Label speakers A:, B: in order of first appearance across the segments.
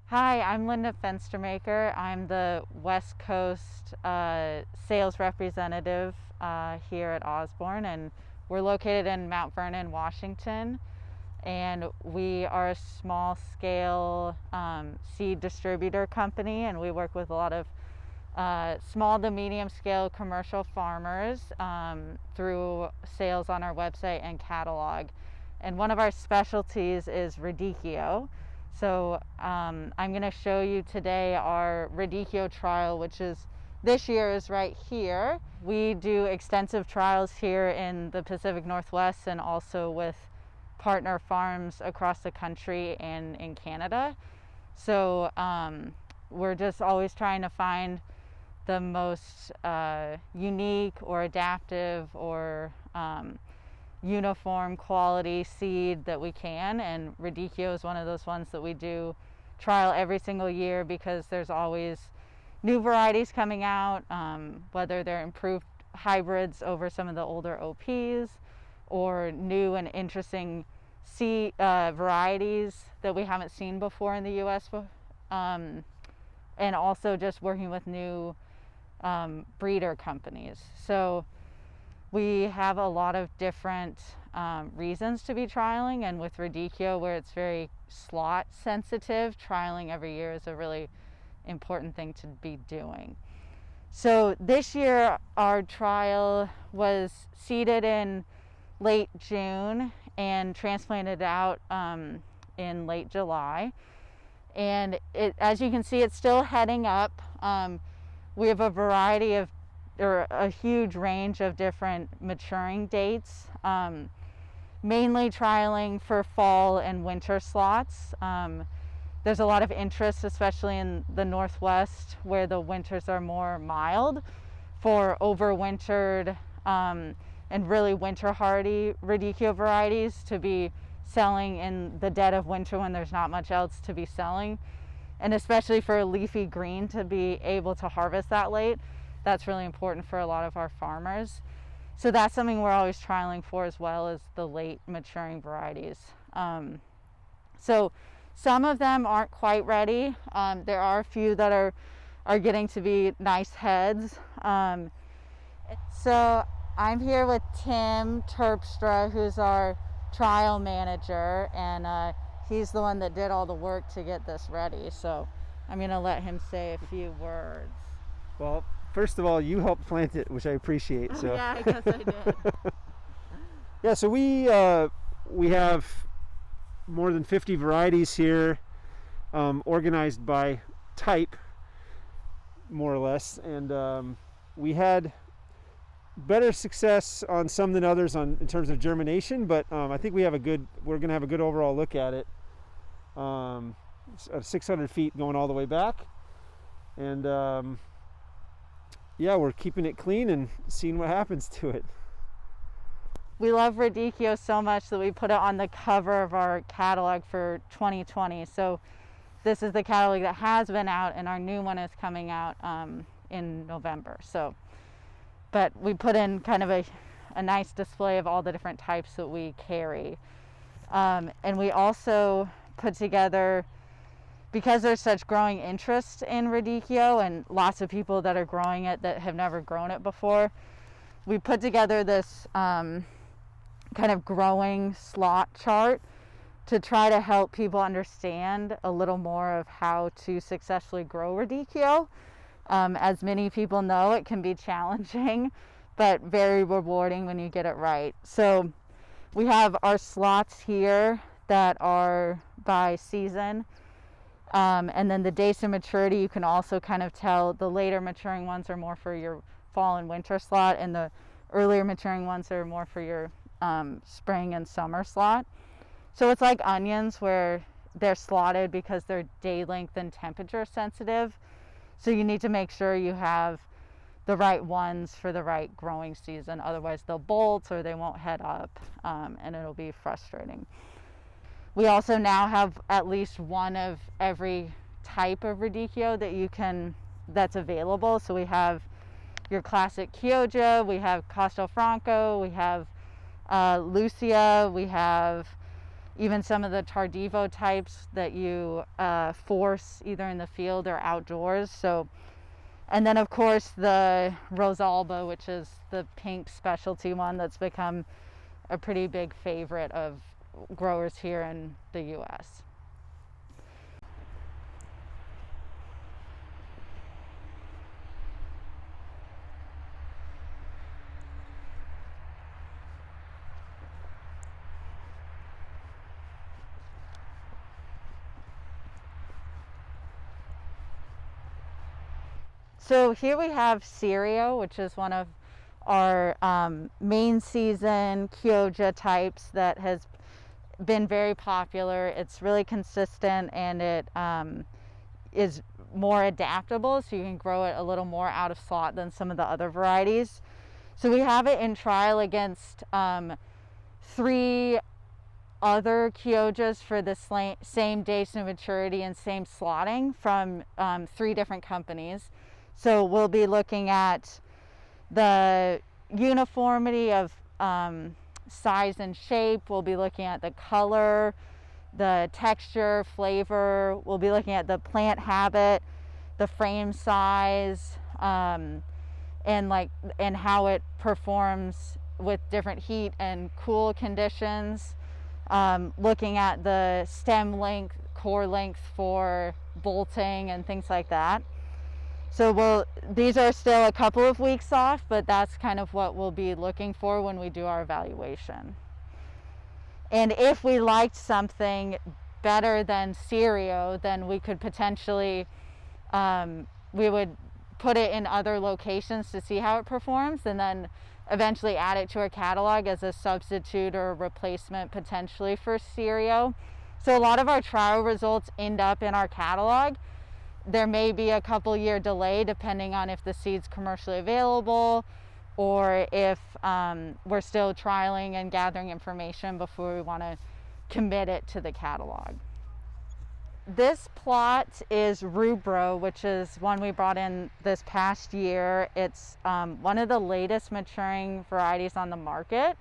A: Hi, I'm Linda Fenstermaker. I'm the West Coast sales representative here at Osborne, and we're located in Mount Vernon, Washington. And we are a small scale seed distributor company, and we work with a lot of small to medium scale commercial farmers through sales on our website and catalog. And one of our specialties is Radicchio. So I'm going to show you today our Radicchio trial, which is this year is right here. We do extensive trials here in the Pacific Northwest and also with partner farms across the country and in Canada. So we're just always trying to find the most unique or adaptive or uniform quality seed that we can, and Radicchio is one of those ones that we do trial every single year because there's always new varieties coming out, whether they're improved hybrids over some of the older OPs or new and interesting seed varieties that we haven't seen before in the US, and also just working with new breeder companies. So we have a lot of different reasons to be trialing, and with Radicchio, where it's very slot sensitive, trialing every year is a really important thing to be doing. So this year our trial was seeded in late June and transplanted out in late July. And as you can see, it's still heading up. We have a variety of or a huge range of different maturing dates, mainly trialing for fall and winter slots. There's a lot of interest, especially in the Northwest where the winters are more mild, for overwintered and really winter hardy Radicchio varieties to be selling in the dead of winter when there's not much else to be selling, and especially for a leafy green to be able to harvest that late. That's really important for a lot of our farmers. So that's something we're always trialing for, as well as the late maturing varieties. So some of them aren't quite ready. There are a few that are getting to be nice heads. So I'm here with Tim Terpstra, who's our trial manager, and he's the one that did all the work to get this ready. So I'm going to let him say a few words.
B: Well, first of all, you helped plant it, which I appreciate. So.
A: Yeah, I guess I did.
B: Yeah, so we have more than 50 varieties here, organized by type, more or less, and we had better success on some than others in terms of germination, but I think we're going to have a good overall look at it. 600 feet going all the way back, and yeah, we're keeping it clean and seeing what happens to it.
A: We love Radicchio so much that we put it on the cover of our catalog for 2020. So this is the catalog that has been out, and our new one is coming out in November. So, but we put in kind of a nice display of all the different types that we carry. And we also put together, because there's such growing interest in Radicchio and lots of people that are growing it that have never grown it before, we put together this kind of growing slot chart to try to help people understand a little more of how to successfully grow Radicchio. As many people know, it can be challenging, but very rewarding when you get it right. So we have our slots here that are by season. And then the dates of maturity, you can also kind of tell the later maturing ones are more for your fall and winter slot, and the earlier maturing ones are more for your spring and summer slot. So it's like onions, where they're slotted because they're day length and temperature sensitive. So you need to make sure you have the right ones for the right growing season. Otherwise they'll bolt or they won't head up, and it'll be frustrating. We also now have at least one of every type of Radicchio that's available. So we have your classic Chioggia, we have Castelfranco, we have Lucia, we have even some of the Tardivo types that you force either in the field or outdoors. So, and then of course the Rosalba, which is the pink specialty one that's become a pretty big favorite of growers here in the US. So here we have Sirio, which is one of our main season Chioggia types that has been very popular. It's really consistent, and it is more adaptable, so you can grow it a little more out of slot than some of the other varieties. So we have it in trial against 3 other Chioggias for the same dates of maturity and same slotting from 3 different companies. So we'll be looking at the uniformity of size and shape. We'll be looking at the color, the texture, flavor. We'll be looking at the plant habit, the frame size, and how it performs with different heat and cool conditions. Looking at the stem length, core length for bolting and things like that. So these are still a couple of weeks off, but that's kind of what we'll be looking for when we do our evaluation. And if we liked something better than Sirio, then we could potentially, we would put it in other locations to see how it performs, and then eventually add it to our catalog as a substitute or a replacement potentially for Sirio. So a lot of our trial results end up in our catalog. There may be a couple year delay depending on if the seed's commercially available, or if we're still trialing and gathering information before we want to commit it to the catalog. This plot is Rubro, which is one we brought in this past year. It's one of the latest maturing varieties on the market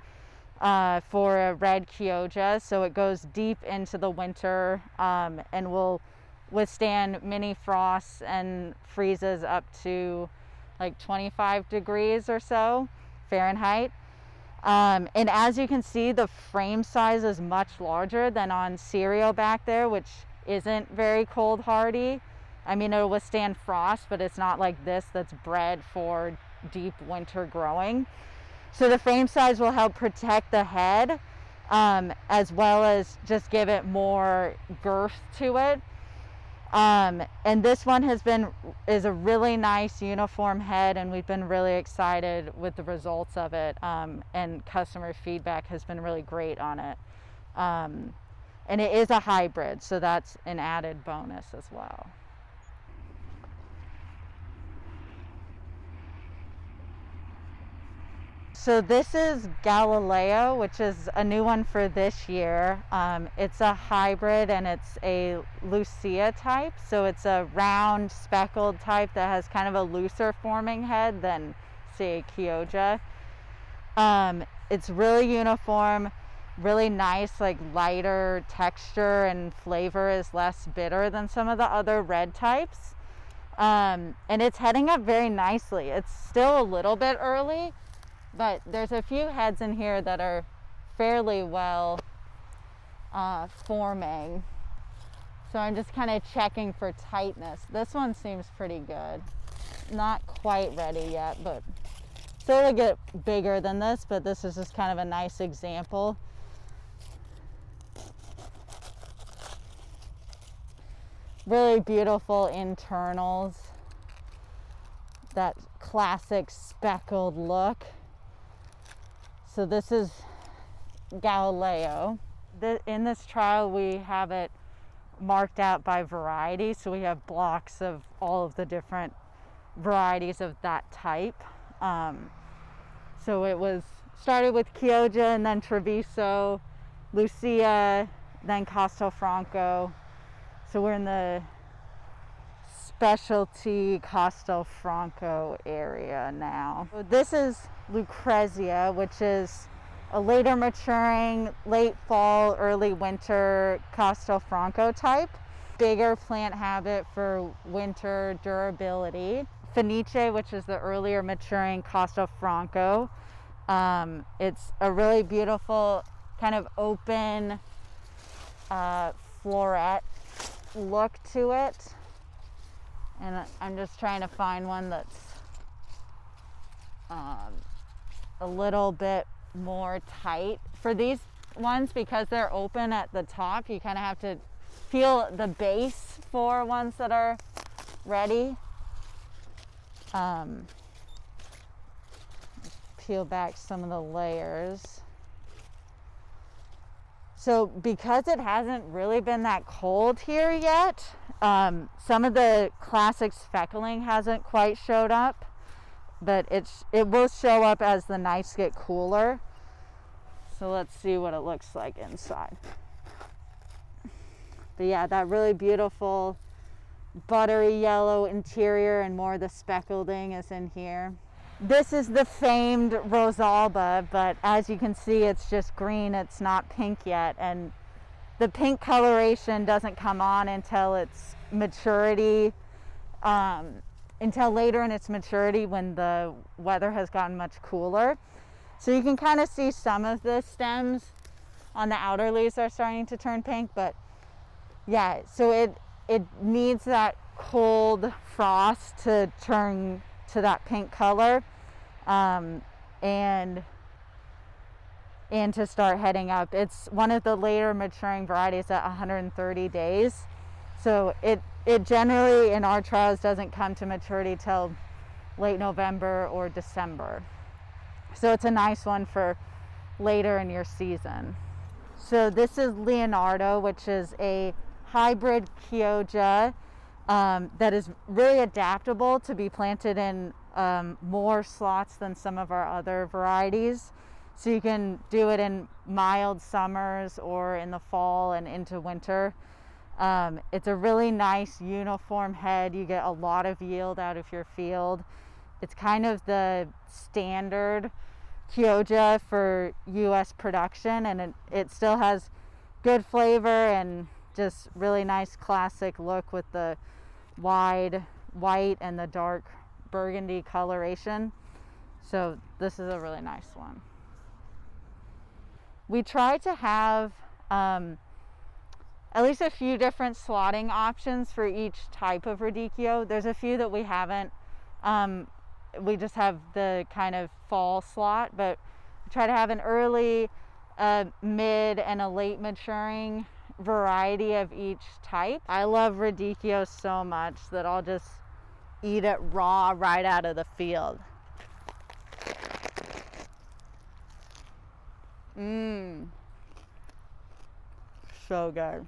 A: for a red Chioggia. So it goes deep into the winter and will withstand mini frosts and freezes up to like 25 degrees or so Fahrenheit. And as you can see, the frame size is much larger than on Sirio back there, which isn't very cold hardy. I mean, it'll withstand frost, but it's not like this that's bred for deep winter growing. So the frame size will help protect the head, as well as just give it more girth to it. And this one is a really nice uniform head, and we've been really excited with the results of it, and customer feedback has been really great on it. And it is a hybrid, so that's an added bonus as well. So this is Galileo, which is a new one for this year. It's a hybrid, and it's a Lucrezia type. So it's a round speckled type that has kind of a looser forming head than, say, a Chioggia. It's really uniform, really nice, like lighter texture, and flavor is less bitter than some of the other red types. And it's heading up very nicely. It's still a little bit early, but there's a few heads in here that are fairly well forming. So I'm just kind of checking for tightness. This one seems pretty good. Not quite ready yet, but still will get bigger than this, but this is just kind of a nice example. Really beautiful internals. That classic speckled look. So this is Galileo. In this trial, we have it marked out by variety. So we have blocks of all of the different varieties of that type. So it was started with Chioggia, and then Treviso, Lucia, then Castelfranco. So we're in the specialty Castelfranco area now. So this is Lucrezia, which is a later maturing, late fall, early winter Castelfranco type. Bigger plant habit for winter durability. Fenice, which is the earlier maturing Castelfranco. It's a really beautiful kind of open floret look to it. And I'm just trying to find one that's a little bit more tight. For these ones, because they're open at the top, you kind of have to feel the base for ones that are ready. Peel back some of the layers. So because it hasn't really been that cold here yet, some of the classic speckling hasn't quite showed up, but it will show up as the nights get cooler. So let's see what it looks like inside. But yeah, that really beautiful buttery yellow interior, and more of the speckling is in here. This is the famed Rosalba, but as you can see, it's just green. It's not pink yet, and the pink coloration doesn't come on until its maturity, until later in its maturity when the weather has gotten much cooler. So you can kind of see some of the stems on the outer leaves are starting to turn pink, but yeah, so it needs that cold frost to turn to that pink color, and to start heading up. It's one of the later maturing varieties at 130 days. So it generally in our trials doesn't come to maturity till late November or December. So it's a nice one for later in your season. So this is Leonardo, which is a hybrid Chioggia that is really adaptable to be planted in more slots than some of our other varieties. So you can do it in mild summers or in the fall and into winter. It's a really nice uniform head. You get a lot of yield out of your field. It's kind of the standard Chioggia for US production, and it still has good flavor and just really nice classic look with the wide white and the dark burgundy coloration. So this is a really nice one. We try to have at least a few different slotting options for each type of Radicchio. There's a few that we haven't. We just have the kind of fall slot, but we try to have an early, mid, and a late maturing variety of each type. I love Radicchio so much that I'll just eat it raw right out of the field. So good.